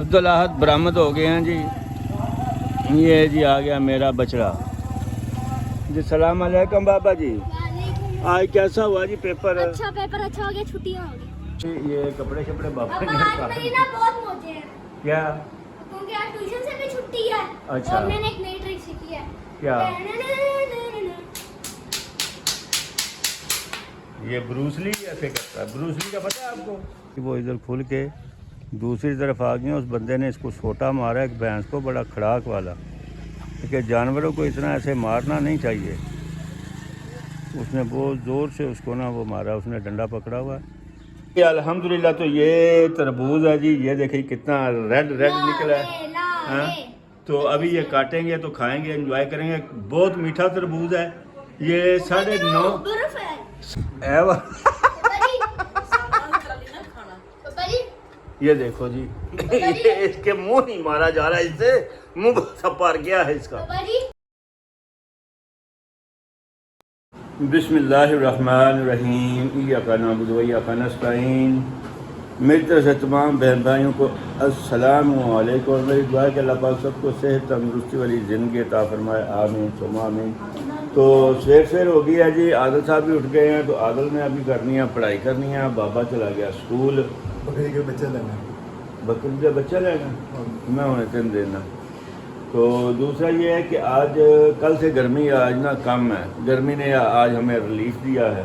अब्दुल अहद बरामद हो गए हैं जी। ये जी आ गया मेरा बछड़ा जी। सलाम अलैकुम बाबा जी। आज कैसा हुआ जी पेपर? अच्छा पेपर अच्छा हो गया, छुट्टियां हो गई। ये कपड़े शपड़े बाबा ने आज मेरी ना बहुत मौजे हैं। क्या? क्योंकि आज ट्यूशन से भी छुट्टी है। अच्छा। और मैंने एक नई ट्रिक सीखी है। क्या? ये ब्रूस ली ऐसे करता है। ब्रूस ली का पता है आपको? वो इधर खुल के दूसरी तरफ आ गया। उस बंदे ने इसको छोटा मारा एक भैंस को, बड़ा खड़ाक वाला। क्योंकि जानवरों को इतना ऐसे मारना नहीं चाहिए। उसने बहुत ज़ोर से उसको ना वो मारा, उसने डंडा पकड़ा हुआ है। ये अल्हम्दुलिल्लाह। तो ये तरबूज है जी, ये देखिए कितना रेड रेड निकला है। हाँ? तो अभी ये काटेंगे तो खाएंगे, एंजॉय करेंगे। बहुत मीठा तरबूज है ये। 9:30 बर्फ है। ये देखो जी। ये इसके मुंह नहीं मारा जा रहा है, इससे मुंह थप्पड़ गया है इसका। बिस्मिल्लाहिर्रहमानिर्रहीम। इय्याका नअबुदु व इय्याका नस्तईन। मेरी तरफ से तमाम बहन भाइयों को अस्सलाम वालेकुम। और मेरी दुआ है कि अल्लाह पाक सबको सेहत तंदुरुस्ती वाली ज़िंदगी अता फरमाए। आमीन सुम्मा आमीन। तो सवेर हो गई है जी। आदिल साहब भी उठ गए हैं, तो आदिल ने अभी करनी है पढ़ाई करनी है। बाबा चला गया स्कूल। बकरी के बच्चे लेना। बकरी का बच्चा लेना मैं उन्हें तीन देना। तो दूसरा ये है कि आज कल से गर्मी आज ना कम है। गर्मी ने आज हमें रिलीफ दिया है।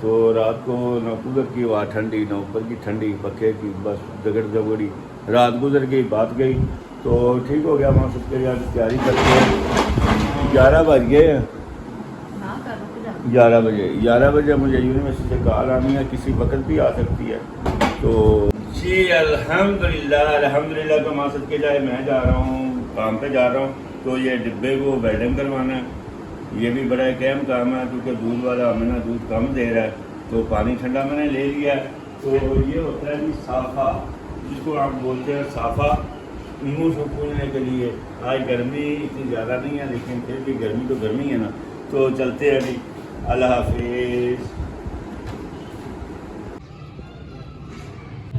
तो रात को न कूलर की हवा ठंडी, न ऊपर की ठंडी, पखे की बस दगड़ दगड़ी रात गुजर गई, बात गई। तो ठीक हो गया। वहाँ सबके यार तैयारी करते 11 बज गए हैं। 11 बजे मुझे यूनिवर्सिटी से कॉल आनी है, किसी वक्त भी आ सकती है। तो जी अल्हम्दुलिल्लाह तो मासद के जाए मैं जा रहा हूँ, काम पे जा रहा हूँ। तो ये डिब्बे को वेल्डिंग करवाना है। ये भी बड़ा एक अहम काम है, क्योंकि दूध वाला हमें ना दूध कम दे रहा है। तो पानी ठंडा मैंने ले लिया है। तो ये होता है जी साफ़ा, जिसको आप बोलते हैं साफ़ा, मुँह से पूछने के लिए। आज गर्मी इतनी ज़्यादा नहीं है, लेकिन फिर भी गर्मी तो गर्मी है ना। तो चलते हैं जी। अल्लाह हाफिज़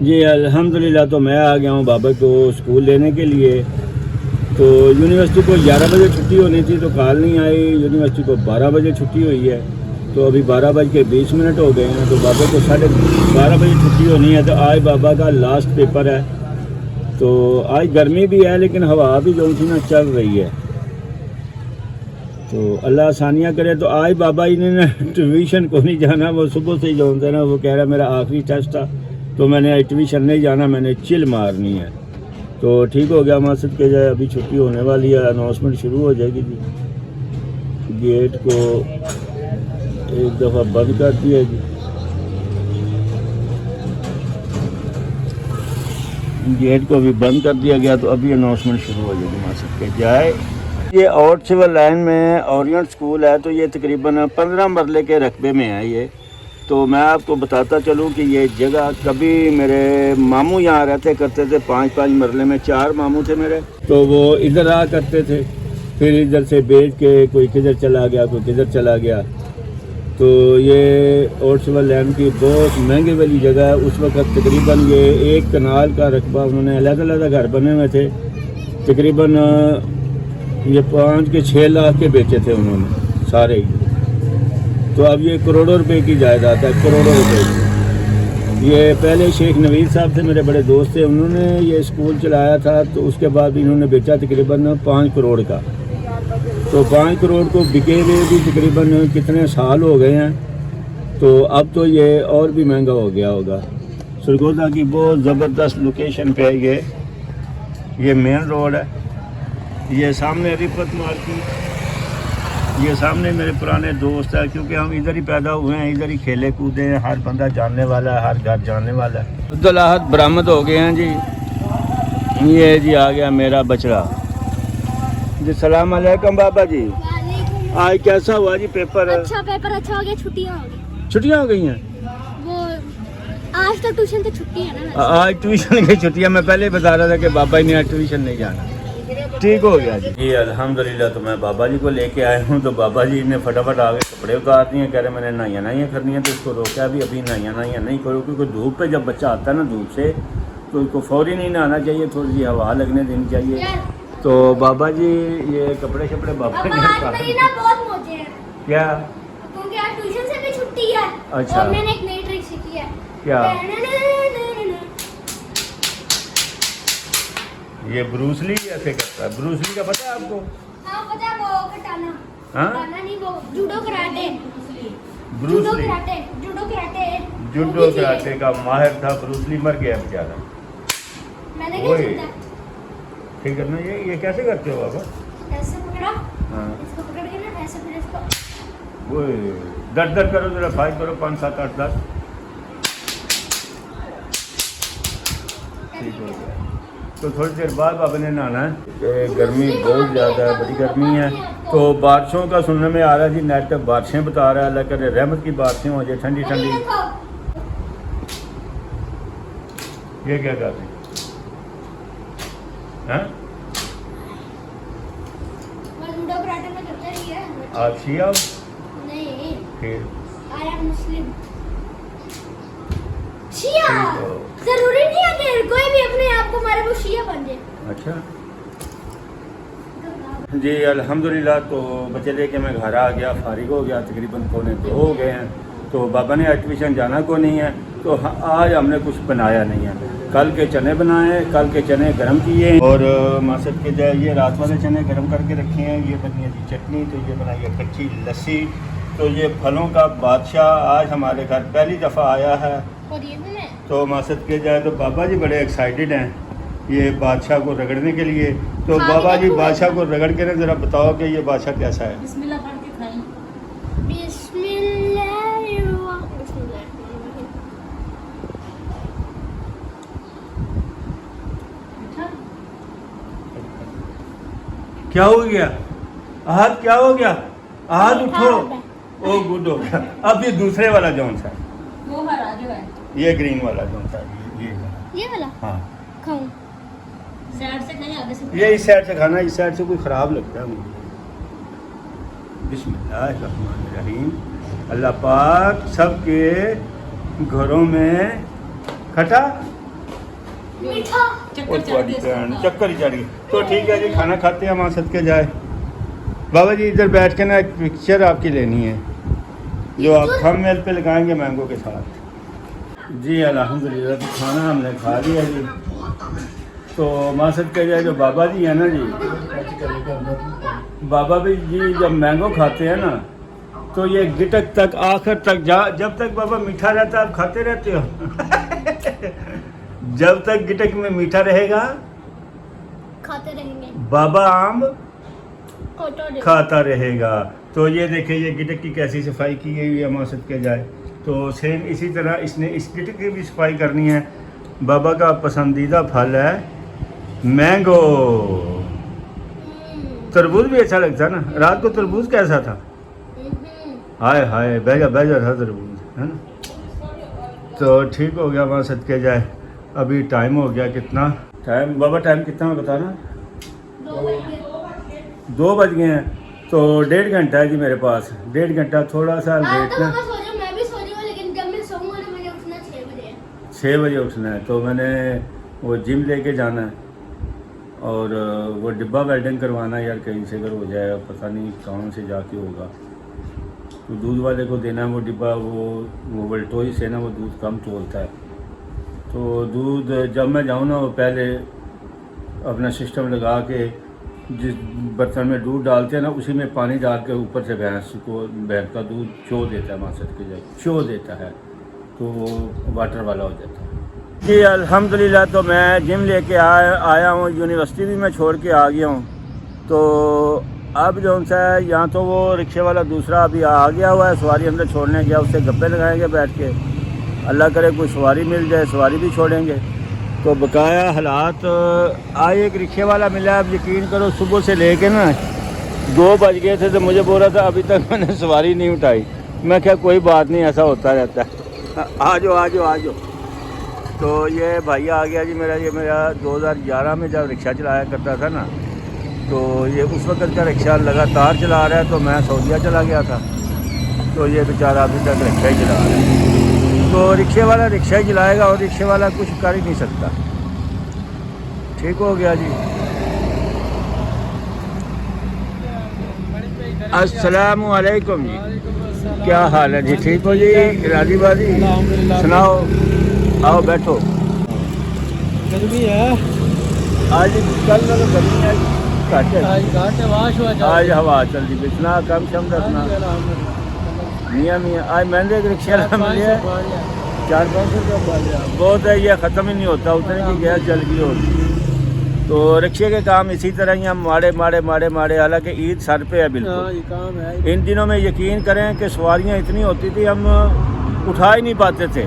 जी। अल्हम्दुलिल्लाह तो मैं आ गया हूँ बाबा को स्कूल लेने के लिए। तो यूनिवर्सिटी को 11 बजे छुट्टी होनी थी, तो कॉल नहीं आई। यूनिवर्सिटी को 12 बजे छुट्टी हुई है। तो अभी 12:20 हो गए हैं। तो बाबा को 12:30 बजे छुट्टी होनी है। तो आज बाबा का लास्ट पेपर है। तो आज गर्मी भी है, लेकिन हवा भी जो थी ना चल रही है। तो अल्लाह आसानियाँ करे। तो आज बाबा जी ने ट्यूशन को नहीं जाना। वो सुबह से ही जो होता है ना, वो कह रहा मेरा आखिरी टेस्ट था, तो मैंने आज ट्यूशन नहीं जाना, मैंने चिल मारनी है। तो ठीक हो गया। मस्जिद के जाए अभी छुट्टी होने वाली है, अनाउंसमेंट शुरू हो जाएगी जी। गेट को एक दफ़ा बंद कर दिया जी। गेट को भी बंद कर दिया गया। तो अभी अनाउंसमेंट शुरू हो जाएगी मस्जिद के जाए। ये आउट सिविल लाइन में ओरिएंट स्कूल है। तो ये तकरीबन 15 मरले के रकबे में है ये। तो मैं आपको बताता चलूँ कि ये जगह कभी मेरे मामू यहाँ रहते करते थे। 5-5 मरले में 4 मामू थे मेरे। तो वो इधर आ करते थे, फिर इधर से बेच के कोई किधर चला गया, कोई किधर चला गया। तो ये आउट सिविल लाइन की बहुत महंगी वाली जगह है। उस वक्त तकरीबन ये 1 कनाल का रकबा, उन्होंने अलग-अलग घर बने हुए थे। तकरीबन ये 5 के 6 लाख के बेचे थे उन्होंने सारे ही। तो अब ये करोड़ों रुपए की जायदाद है, करोड़ों रुपए की। ये पहले शेख नवीद साहब थे, मेरे बड़े दोस्त थे, उन्होंने ये स्कूल चलाया था। तो उसके बाद इन्होंने बेचा तकरीबन 5 करोड़ का। तो 5 करोड़ को बिके हुए भी तकरीबन कितने साल हो गए हैं। तो अब तो ये और भी महंगा हो गया होगा। सरगोदा की बहुत ज़बरदस्त लोकेशन पे ये मेन रोड है। ये सामने रिफत मार्केट, ये सामने मेरे पुराने दोस्त है, क्योंकि हम इधर ही पैदा हुए हैं, इधर ही खेले कूदे हैं। हर बंदा जानने वाला है, हर घर जानने वाला है। अब्दुल अहद बरामद हो गए हैं जी। ये जी आ गया मेरा बछड़ा जी। सलाम अलैकुम बाबा जी। आज कैसा हुआ जी पेपर? अच्छा पेपर अच्छा हो गया, छुट्टियां हो गई। छुट्टियां हो गई हैं। वो आज तो ट्यूशन से छुट्टी है ना। आज ट्यूशन की छुट्टियां। मैं पहले बता रहा था कि बाबा जी ने आज ट्यूशन नहीं जाना। ठीक हो गया जी। अल्हम्दुलिल्लाह तो मैं बाबा जी को लेके आया हूँ। तो बाबा जी ने फटाफट आगे कपड़े उतार दिए। कह रहे मैंने नहाइयाँ करनी है। तो इसको रोका भी, अभी नहाइयाँ नहीं करो, क्योंकि धूप पे जब बच्चा आता है ना धूप से, तो उसको फौरी नहीं नहाना चाहिए, थोड़ी सी हवा लगने देनी चाहिए। यार तो बाबा जी ये कपड़े शपड़े बाबा अब ने आज मेरी ना बहुत मौजे हैं क्या? क्योंकि आज ट्यूशन से भी छुट्टी है। अच्छा। और मैंने एक नई ट्रिक सीखी है। क्या? ये ब्रूस ली ऐसे करता है। ब्रूस ली का पता है आपको? हाँ पता है, वो कटाना। हाँ? कटाना नहीं, वो judo karate. Bruce judo Lee karate, judo karate. Judo karate का माहिर था। ब्रूस ली मर गया बेचारा। मैंने क्या वही। सीखा? ठीक है ना? ये कैसे करते हो बाबा? ऐसे पकड़ा, हाँ इसको पकड़ के ना ऐसे, फिर इसको वो 10 करो जरा, 5 करो, 5 7 8 10। ठीक हो गया। तो थोड़ी देर बाद बाबा ने नहाना है। गर्मी बहुत ज़्यादा है, बड़ी गर्मी है। तो बारिशों का सुनने में आ रहा है जी, नेट पे बारिशें बता रहा है। अल्लाह करे रहमत की बारिशें हो जाए, ठंडी ठंडी। ये क्या कर रही हैं? मैं जूडो कराटे में करता ही है। आप शिया हो? नहीं, फिर आई एम मुस्लिम। शिया ठीक हो। जरूरी नहीं है कि कोई भी अपने आप को मारे वो शिया बन जाए। अच्छा जी, अल्हम्दुलिल्लाह। तो बच्चे लेके मैं घर आ गया, फारिग हो गया, तकरीबन 1:45 हो गए हैं। तो बाबा ने आज ट्यूशन जाना को नहीं है, तो आज हमने कुछ बनाया नहीं है। कल के चने बनाए, कल के चने गरम किए और मासद के जाए ये रात वाले चने गरम करके रखे हैं। ये बनी है जी चटनी, तो ये बनाई है कच्ची लस्सी। तो ये फलों का बादशाह आज हमारे घर पहली दफ़ा आया है। और ये भी मैं तो मासद के जाए तो बाबा जी बड़े एक्साइटेड हैं ये बादशाह को रगड़ने के लिए। तो हाँ, बाबा जी देखो। बादशाह को रगड़ के ना ज़रा बताओ कि ये बादशाह कैसा है। बिस्मिल्लाह पढ़ के खाएं। अच्छा क्या हो गया? हाथ क्या हो गया? हाथ उठो। ओ गुड हो गया। अब ये दूसरे वाला जौन सा है, वो हरा जो है ये ग्रीन वाला जौन सा है, ये वाला हाँ खाऊं? साइड से खाएं, आगे से ये इस साइड से खाना, इस साइड से कोई ख़राब लगता है मुझे। बिस्मिल्लाहिर्रहमानिर्रहीम। अल्लाह पाक सबके घरों में खटा मीठा। चक्कर चढ़ गया। चक्कर ही चढ़ गई। तो ठीक है जी, खाना खाते हैं, वहाँ सदके जाए। बाबा जी इधर बैठ के ना एक पिक्चर आपकी लेनी है जो आप थंबनेल पे लगाएंगे मैंगो के साथ। जी अल्हम्दुलिल्लाह, तो खाना हमने खा लिया जी। तो माँ सदके जाए जो बाबा जी है ना जी, बाबा भी जी जब मैंगो खाते हैं ना तो ये गिटक तक आखिर तक जब तक बाबा मीठा रहता है आप खाते रहते हो। जब तक गिटक में मीठा रहेगा खाते रहेंगे। बाबा आम कोटो खाता रहेगा। तो ये देखिए ये गिटक की कैसी सफाई की गई है माँ सदके जाए। तो सेम इसी तरह इसने इस गिटक की भी सफाई करनी है। बाबा का पसंदीदा फल है मैंगो। तरबूज भी अच्छा लगता है ना। रात को तरबूज कैसा था? हाय हाय बेजा था तरबूज, है ना। तो ठीक हो गया, वहाँ सदके जाए। अभी टाइम हो गया कितना टाइम बाबा, टाइम कितना बताना? 2 बज गए हैं। तो 1.5 घंटा है जी मेरे पास। 1.5 घंटा थोड़ा सा लेट ना। मैं भी सो जाऊँ, लेकिन जब मैं सोऊंगा तो मुझे उठना 6 बजे। 6 बजे उठना है। तो मैंने वो जिम लेके जाना है और वो डिब्बा वेल्डिंग करवाना है यार, कहीं से अगर हो जाए, पता नहीं कहाँ से जाके होगा। तो दूध वाले को देना है वो डिब्बा। वो वल्टोई से ना वो दूध कम तोलता है। तो दूध जब मैं जाऊँ ना, वो पहले अपना सिस्टम लगा के जिस बर्तन में दूध डालते हैं ना, उसी में पानी डाल के ऊपर से भैंस का दूध चो देता है, मासद के जाए चो देता है, तो वो वाटर वाला हो जाता है। जी अल्हम्दुलिल्लाह। तो मैं जिम लेके आया हूँ, यूनिवर्सिटी भी मैं छोड़ के आ गया हूँ। तो अब जो सा है, यहाँ तो वो रिक्शे वाला दूसरा अभी आ गया हुआ है, सवारी अंदर छोड़ने गया, उससे गप्पे लगाएंगे बैठ के। अल्लाह करे कोई सवारी मिल जाए, सवारी भी छोड़ेंगे। तो बकाया हालात आज एक रिक्शे वाला मिला। अब यकीन करो सुबह से लेके ना 2 बज गए थे तो मुझे बोल रहा था अभी तक मैंने सवारी नहीं उठाई। मैं क्या कोई बात नहीं, ऐसा होता रहता है। आ जाओ। तो ये भाई आ गया जी मेरा। ये मेरा 2011 में जब रिक्शा चलाया करता था ना, तो ये उस वक़्त का रिक्शा लगातार चला रहा है। तो मैं सऊदीया चला गया था, तो ये बेचारा अभी तक रिक्शा ही चला रहा है। तो रिक्शे वाला रिक्शा ही चलाएगा और रिक्शे वाला कुछ कर ही नहीं सकता। ठीक हो गया जी। अस्सलामु अलैकुम जी, क्या हाल है जी? ठीक हो जी? राजी बाजी सुनाओ, आओ बैठो। गर्मी है आज कल तो गर्मी है, घट है। आज घाट है, वाश हुआ जा आज हवा चल रही, इतना कम शम रखना। मियाँ मियाँ आज मैंने एक रिक्शा मिले 400-500 रुपया पड़ गया, बहुत है, ये ख़त्म ही नहीं होता, उतने की गैस जल गई होगी। तो रिक्शे के काम इसी तरह ही हम माड़े माड़े माड़े माड़े, हालांकि ईद सर पे है बिल्कुल। ये काम है। इन दिनों में यकीन करें कि सवारियाँ इतनी होती थी हम उठा ही नहीं पाते थे,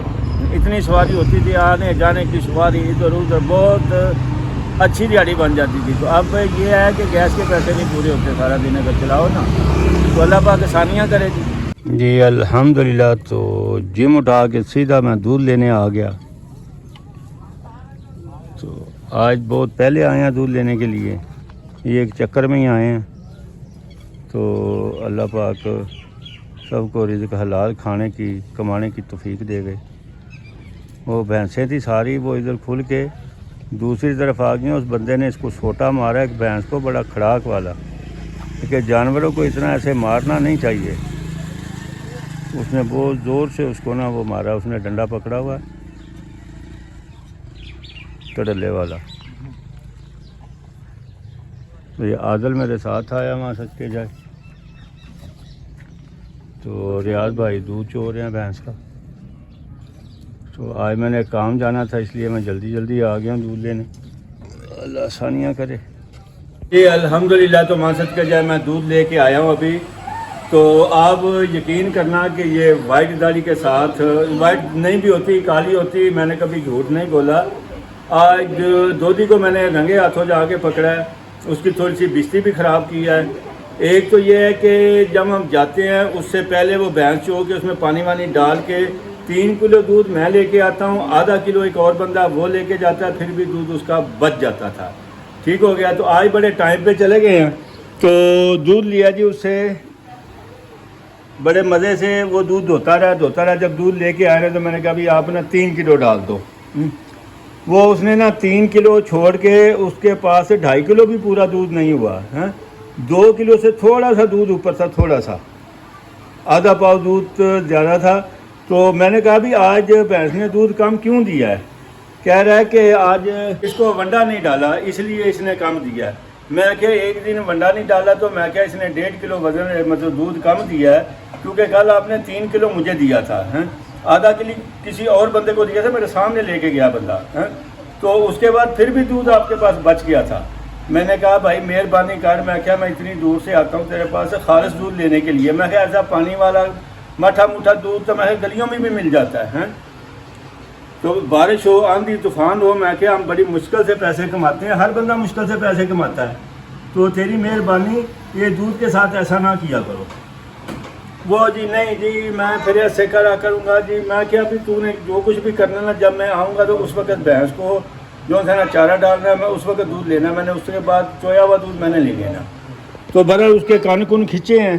इतनी सवारी होती थी, आने जाने की सवारी इधर उधर, बहुत अच्छी दिहाड़ी बन जाती थी। तो अब ये है कि गैस के पैसे नहीं पूरे होते, सारा दिन अगर चलाओ ना तो अल्लाह पाक आसानियाँ करेगी जी। अल्हम्दुलिल्लाह। तो जिम उठा के सीधा मैं दूध लेने आ गया। तो आज बहुत पहले आए हैं दूध लेने के लिए, ये एक चक्कर में ही आए हैं। तो अल्लाह पाक सबको रिज़्क़ हलाल खाने की कमाने की तौफीक दे गए। वो भैंसें थी सारी, वो इधर खुल के दूसरी तरफ आ गई। उस बंदे ने इसको छोटा मारा एक भैंस को, बड़ा खड़ाक वाला, क्योंकि जानवरों को इतना ऐसे मारना नहीं चाहिए। उसने बहुत ज़ोर से उसको ना वो मारा, उसने डंडा पकड़ा हुआ है टडले वाला। तो ये आदल मेरे साथ आया वहाँ सच के जाए। तो रियाज भाई दूध चो रहे हैं भैंस का। तो आज मैंने काम जाना था, इसलिए मैं जल्दी जल्दी आ गया दूध लेने। अल्लाह आसानियाँ करे। ये अल्हम्दुलिल्लाह। तो मां सच के जाए मैं दूध लेके आया हूँ अभी। तो आप यकीन करना कि ये वाइट दाढ़ी के साथ, वाइट नहीं भी होती काली होती, मैंने कभी झूठ नहीं बोला। आज दोधी को मैंने रंगे हाथों जाके पकड़ा है, उसकी थोड़ी सी बिस्ती भी ख़राब की है। एक तो ये है कि जब हम जाते हैं उससे पहले वो भैंस चो के उसमें पानी वानी डाल के 3 किलो दूध मैं लेके आता हूँ, आधा किलो एक और बंदा वो लेके जाता है, फिर भी दूध उसका बच जाता था। ठीक हो गया। तो आज बड़े टाइम पे चले गए हैं, तो दूध लिया जी उससे, बड़े मज़े से वो दूध धोता रहा। जब दूध लेके आए तो मैंने कहा भाई आप ना 3 किलो डाल दो। वो उसने ना 3 किलो छोड़ के उसके पास 2.5 किलो भी पूरा दूध नहीं हुआ है। 2 किलो से थोड़ा सा दूध ऊपर था, थोड़ा सा, आधा पाव दूध ज़्यादा था। तो मैंने कहा भी आज भैंस ने दूध कम क्यों दिया है? कह रहा है कि आज इसको वंडा नहीं डाला इसलिए इसने कम दिया है। मैं क्या एक दिन वंडा नहीं डाला तो मैं क्या इसने 1.5 किलो वजन मतलब दूध कम दिया है, क्योंकि कल आपने 3 किलो मुझे दिया था, हैं आधा किलो किसी और बंदे को दिया था, मेरे सामने लेके गया बंदा, हैं। तो उसके बाद फिर भी दूध आपके पास बच गया था। मैंने कहा भाई मेहरबानी कर, मैं क्या मैं इतनी दूर से आता हूँ तेरे पास खालिश दूध लेने के लिए। मैं क्या ऐसा पानी वाला मठा मुठा दूध तो मैं गलियों में भी मिल जाता है। तो बारिश हो, आंधी तूफान हो, मैं क्या हम बड़ी मुश्किल से पैसे कमाते हैं, हर बंदा मुश्किल से पैसे कमाता है। तो तेरी मेहरबानी ये दूध के साथ ऐसा ना किया करो। वो जी नहीं जी मैं फिर ऐसे करा करूँगा जी। मैं क्या अभी तूने जो कुछ भी करना ना, जब मैं आऊँगा तो उस वक्त भैंस को जो है ना चारा डालना है, मैं उस वक्त दूध लेना, मैंने उसके बाद चोया हुआ दूध मैंने ले लेना। तो बहरहाल उसके कान कुन खींचे हैं।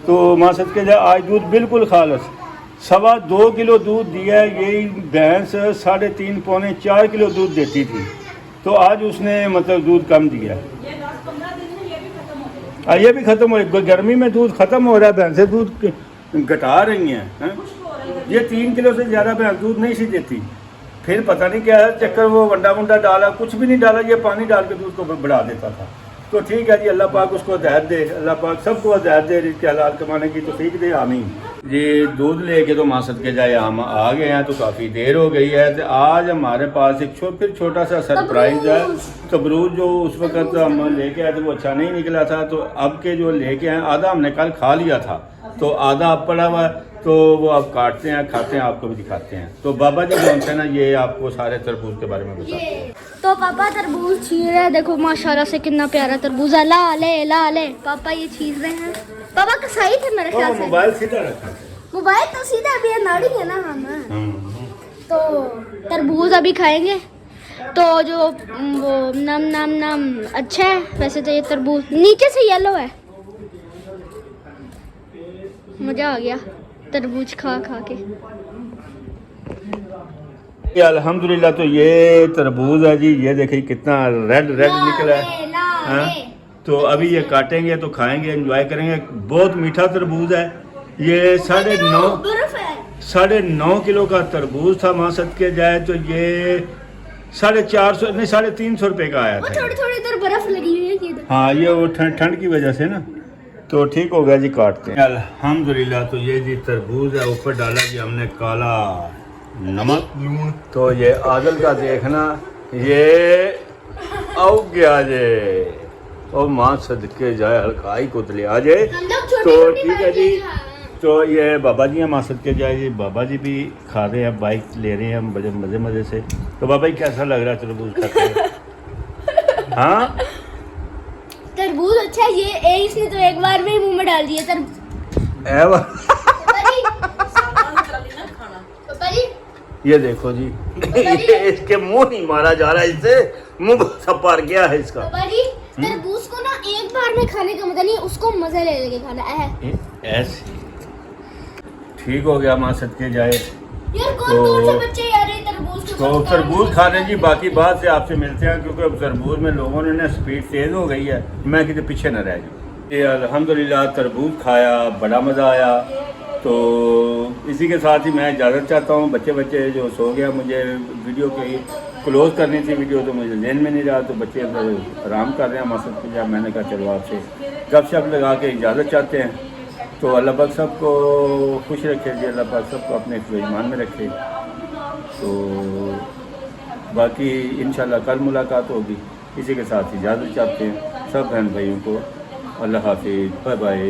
तो माँ सच के जाए आज दूध बिल्कुल खालस 2.25 किलो दूध दिया है। यही भैंस 3.5 पौने 4 किलो दूध देती थी, तो आज उसने मतलब दूध कम दिया। ये भी ख़त्म हो, गर्मी में दूध ख़त्म हो रहा है, भैंसें दूध घटा रही हैं। ये 3 किलो से ज़्यादा भैंस दूध नहीं सी देती। फिर पता नहीं क्या है चक्कर, वो वंडा वंडा डाला, कुछ भी नहीं डाला, ये पानी डाल के दूध को बढ़ा देता था। तो ठीक है जी, अल्लाह पाक उसको हिदायत दे, अल्लाह पाक सबको हिदायत दे, रिज़्क़ हलाल कमाने की तौफीक दे, आमीन जी। दूध लेके तो माँ सदके जाए हम आ गए हैं, तो काफ़ी देर हो गई है। तो आज हमारे पास एक फिर छोटा सा सरप्राइज़ है। तबरूज जो उस वक्त हम लेके आए थे वो अच्छा नहीं निकला था, तो अब के जो लेके आए आधा हमने कल खा लिया था, तो आधा अब पड़ा हुआ है, तो वो अब काटते हैं खाते हैं, आपको भी दिखाते हैं। तो बाबा जी जो है ना, ये आपको सारे तरबूज के बारे में बताते हैं। तो पापा तरबूज छील रहे हैं, देखो माशाल्लाह से कितना प्यारा तरबूज है। ला ले पापा ये छील रहे हैं। पापा का सही थे मेरे ख्याल से। मोबाइल सीधा रखा, मोबाइल तो सीधा अभी नाड़ी है ना हम। तो तरबूज अभी खाएंगे। तो जो वो नम नम नम अच्छा है वैसे तो ये तरबूज, नीचे से येलो है। मज़ा आ गया तरबूज खा खा के। ये अल्हम्दुलिल्लाह तो ये तरबूज है जी, ये देखिए कितना रेड रेड निकला है। हाँ? तो अभी ये काटेंगे तो खाएंगे, एंजॉय करेंगे। बहुत मीठा तरबूज है ये। 9.5 बर्फ है। 9.5 किलो का तरबूज था, वहाँ सद के जाए तो ये 450 नहीं 350 रुपये का आया वो था। थोड़ी थोड़ी इधर बर्फ लगी हुई है कि इधर। हाँ ये वो ठंड की वजह से ना, तो ठीक हो गया जी, काटते हैं। अल्हम्दुलिल्लाह तो ये जी तरबूज है, ऊपर डाला जी हमने काला नमक लून। तो ये आदल का देखना, ये आओ गया जे और माँ सदके जाए, हल्काई कुतले आ जाए हम लोग छोटी तो छोटी ठीक है बातें जी। हाँ। तो ये बाबा जी हैं, माँ सदके जाए जी, बाबा जी भी खा रहे हैं, बाइक ले रहे हैं हम बड़े मज़े मज़े से। तो बाबा जी कैसा लग रहा है तरबूज खाते हैं? हाँ तरबूज अच्छा है ये, इसने तो एक बार में ही मुंह में डाल दिया तरबूज। पापा जी ये देखो जी, ये इसके मुंह नहीं मारा जा रहा है, इससे मुंह सब पार गया है इसका। पापा जी तरबूज को ना एक बार में खाने का मजा नहीं, उसको मजा ले लेके खाना है। ऐसे ठीक हो गया, माँ सदके जाए। यार कौन से बच्चे यार ये तरबूज तो तरबूज खा लें जी, बाकी बात से आपसे मिलते हैं, क्योंकि अब तरबूज में लोगों ने ना स्पीड तेज़ हो गई है, मैं कितने पीछे न रह जाऊँ। ये अल्हम्दुलिल्लाह तरबूज खाया, बड़ा मज़ा आया। तो इसी के साथ ही मैं इजाज़त चाहता हूँ। बच्चे जो सो गया, मुझे वीडियो के क्लोज़ करनी थी वीडियो, तो मुझे ज़हन में नहीं रहा, तो बच्चे आराम कर रहे हैं मसद के। जब मैंने कहा चलो आपसे गपशप लगा के इजाज़त चाहते हैं। तो अल्लाह पाक सबको खुश रखे जी, अल्लाह पाक सबको अपने ईमान में रखे। तो बाकी इंशाल्लाह कल मुलाकात होगी। इसी के साथ इजाज़त चाहते हैं सब बहन भाइयों को। अल्लाह हाफिज़, बाय बाय।